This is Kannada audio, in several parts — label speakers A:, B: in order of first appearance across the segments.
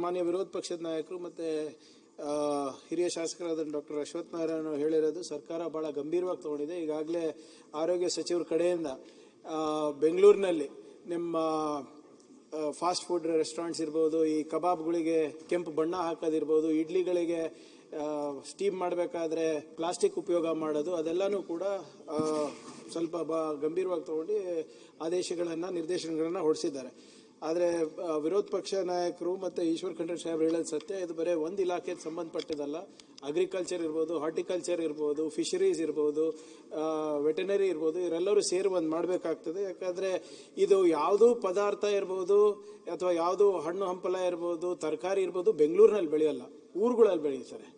A: ಮಾನ್ಯ ವಿರೋಧ ಪಕ್ಷದ ನಾಯಕರು ಮತ್ತು ಹಿರಿಯ ಶಾಸಕರಾದ ಡಾಕ್ಟರ್ ಅಶ್ವಥ್ ನಾರಾಯಣ ಹೇಳಿರೋದು ಸರ್ಕಾರ ಭಾಳ ಗಂಭೀರವಾಗಿ ತಗೊಂಡಿದೆ. ಈಗಾಗಲೇ ಆರೋಗ್ಯ ಸಚಿವರ ಕಡೆಯಿಂದ ಬೆಂಗಳೂರಿನಲ್ಲಿ ನಿಮ್ಮ ಫಾಸ್ಟ್ ಫುಡ್ ರೆಸ್ಟೋರೆಂಟ್ಸ್ ಇರ್ಬೋದು, ಈ ಕಬಾಬ್ಗಳಿಗೆ ಕೆಂಪು ಬಣ್ಣ ಹಾಕೋದಿರ್ಬೋದು, ಇಡ್ಲಿಗಳಿಗೆ ಸ್ಟೀಮ್ ಮಾಡಬೇಕಾದ್ರೆ ಪ್ಲಾಸ್ಟಿಕ್ ಉಪಯೋಗ ಮಾಡೋದು, ಅದೆಲ್ಲನೂ ಕೂಡ ಸ್ವಲ್ಪ ಗಂಭೀರವಾಗಿ ತಗೊಂಡು ನಿರ್ದೇಶನಗಳನ್ನು ಹೊರಡಿಸಿದ್ದಾರೆ. ಆದರೆ ವಿರೋಧ ಪಕ್ಷ ನಾಯಕರು ಮತ್ತು ಈಶ್ವರ್ ಖಂಡ್ರೆ ಸಾಹೇಬ್ ಹೇಳೋದು ಸತ್ಯ. ಇದು ಬರೀ ಒಂದು ಇಲಾಖೆಗೆ ಸಂಬಂಧಪಟ್ಟಿದ್ದಲ್ಲ. ಅಗ್ರಿಕಲ್ಚರ್ ಇರ್ಬೋದು, ಹಾರ್ಟಿಕಲ್ಚರ್ ಇರ್ಬೋದು, ಫಿಶರೀಸ್ ಇರ್ಬೋದು, ವೆಟನರಿ ಇರ್ಬೋದು, ಇವರೆಲ್ಲರೂ ಸೇರಿ ಒಂದು ಮಾಡಬೇಕಾಗ್ತದೆ. ಯಾಕಂದರೆ ಇದು ಯಾವುದೂ ಪದಾರ್ಥ ಇರ್ಬೋದು ಅಥವಾ ಯಾವುದು ಹಣ್ಣು ಹಂಪಲ ಇರ್ಬೋದು, ತರಕಾರಿ ಇರ್ಬೋದು, ಬೆಂಗಳೂರಿನಲ್ಲಿ ಬೆಳೆಯಲ್ಲ, ಊರುಗಳಲ್ಲಿ ಬೆಳೀತಾರೆ.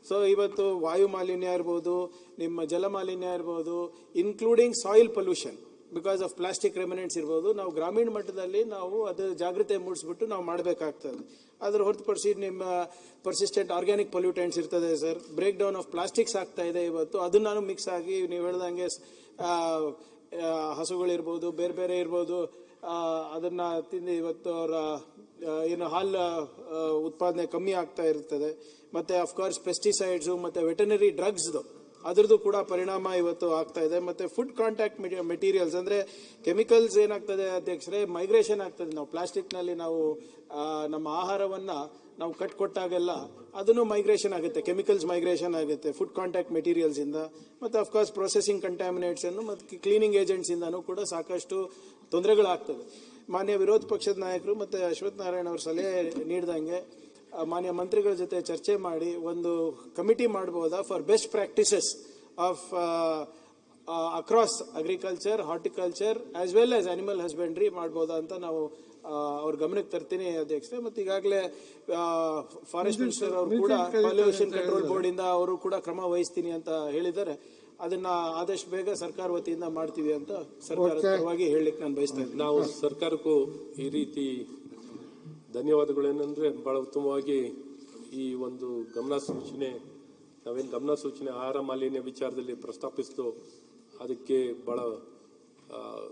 A: ಸೊ ಇವತ್ತು ವಾಯು ಮಾಲಿನ್ಯ ಇರ್ಬೋದು, ನಿಮ್ಮ ಜಲ ಮಾಲಿನ್ಯ ಇರ್ಬೋದು, including soil pollution because of plastic remnants ಇರ್ಬೋದು, ನಾವು ಗ್ರಾಮೀಣ ಮಟ್ಟದಲ್ಲಿ ನಾವು ಅದು ಜಾಗೃತಿ ಮೂಡಿಸ್ಬಿಟ್ಟು ನಾವು ಮಾಡಬೇಕಾಗ್ತದೆ. ಅದ್ರ ಹೊರತುಪಡಿಸಿ ನಿಮ್ಮ ಪರ್ಸಿಸ್ಟೆಂಟ್ ಆರ್ಗ್ಯಾನಿಕ್ ಪೊಲ್ಯೂಟೆಂಟ್ಸ್ ಇರ್ತದೆ sir, break down of plastics ಆಗ್ತಾ ಇದೆ ಇವತ್ತು. ಅದನ್ನು ಮಿಕ್ಸ್ ಆಗಿ ನೀವು ಹೇಳ್ದಂಗೆ ಹಸುಗಳಿರ್ಬೋದು, ಬೇರೆ ಬೇರೆ ಇರ್ಬೋದು, ಅದನ್ನು ತಿಂದು ಇವತ್ತು ಅವರ ಏನು ಹಾಲು ಉತ್ಪಾದನೆ ಕಮ್ಮಿ ಆಗ್ತಾ ಇರ್ತದೆ. ಮತ್ತು ಅಫ್ಕೋರ್ಸ್ ಪೆಸ್ಟಿಸೈಡ್ಸು ಮತ್ತು ವೆಟನರಿ ಡ್ರಗ್ಸ್ದು ಅದ್ರದ್ದು ಕೂಡ ಪರಿಣಾಮ ಇವತ್ತು ಆಗ್ತಾ ಇದೆ. ಮತ್ತು ಫುಡ್ ಕಾಂಟ್ಯಾಕ್ಟ್ ಮೆಟೀರಿಯಲ್ಸ್ ಅಂದರೆ ಕೆಮಿಕಲ್ಸ್ ಏನಾಗ್ತದೆ ಅಧ್ಯಕ್ಷರೇ, ಮೈಗ್ರೇಷನ್ ಆಗ್ತದೆ. ನಾವು ಪ್ಲಾಸ್ಟಿಕ್ನಲ್ಲಿ ನಾವು ನಮ್ಮ ಆಹಾರವನ್ನು ನಾವು ಕೊಟ್ಟಾಗೆಲ್ಲ ಅದನ್ನು ಮೈಗ್ರೇಷನ್ ಆಗುತ್ತೆ, ಕೆಮಿಕಲ್ಸ್ ಮೈಗ್ರೇಷನ್ ಆಗುತ್ತೆ ಫುಡ್ ಕಾಂಟ್ಯಾಕ್ಟ್ ಮೆಟೀರಿಯಲ್ಸಿಂದ. ಮತ್ತು ಅಫ್ಕೋರ್ಸ್ ಪ್ರೊಸೆಸಿಂಗ್ ಕಂಟ್ಯಾಮಿನೇಟ್ಸನ್ನು ಮತ್ತು ಕ್ಲೀನಿಂಗ್ ಏಜೆಂಟ್ಸಿಂದನೂ ಕೂಡ ಸಾಕಷ್ಟು ತೊಂದರೆಗಳಾಗ್ತದೆ. ಮಾನ್ಯ ವಿರೋಧ ಪಕ್ಷದ ನಾಯಕರು ಮತ್ತು ಅಶ್ವಥ್ ನಾರಾಯಣ ಅವರು ಸಲಹೆ ನೀಡಿದಂಗೆ ಮಾನ್ಯ ಮಂತ್ರಿಗಳ ಜೊತೆ ಚರ್ಚೆ ಮಾಡಿ ಒಂದು ಕಮಿಟಿ ಮಾಡ್ಬೋದಾ for best practices of across agriculture, horticulture as well as animal husbandry ಮಾಡ್ಬೋದಾ ಅಂತ ನಾವು ಅವ್ರ ಗಮನಕ್ಕೆ ತರ್ತೀನಿ ಅಧ್ಯಕ್ಷರೇ. ಮತ್ತು ಈಗಾಗಲೇ ಫಾರೆಸ್ಟ್ ಮಿನಿಸ್ಟರ್ ಅವರು ಕೂಡ ಪೊಲ್ಯೂಷನ್ ಕಂಟ್ರೋಲ್ ಬೋರ್ಡ್ ಇಂದ ಅವರು ಕೂಡ ಕ್ರಮ ವಹಿಸ್ತೀನಿ ಅಂತ ಹೇಳಿದ್ದಾರೆ. ಅದನ್ನ ಆದಷ್ಟು ಬೇಗ ಸರ್ಕಾರ ವತಿಯಿಂದ ಮಾಡ್ತೀವಿ ಅಂತ ಸರ್ಕಾರದ ಪರವಾಗಿ ಹೇಳಲಿಕ್ಕೆ ನಾನು ಬಯಸ್ತಾ ಇದ್ದೀನಿ.
B: ನಾವು ಸರ್ಕಾರಕ್ಕೂ ಈ ರೀತಿ ಧನ್ಯವಾದಗಳೇನೆಂದ್ರೆ, ಬಹಳ ಉತ್ತಮವಾಗಿ ಈ ಒಂದು ನಾವೇನು ಗಮನ ಸೂಚನೆ ಆಹಾರ ಮಾಲಿನ್ಯ ವಿಚಾರದಲ್ಲಿ ಪ್ರಸ್ತಾಪಿಸಿದ್ದು ಅದಕ್ಕೆ ಬಹಳ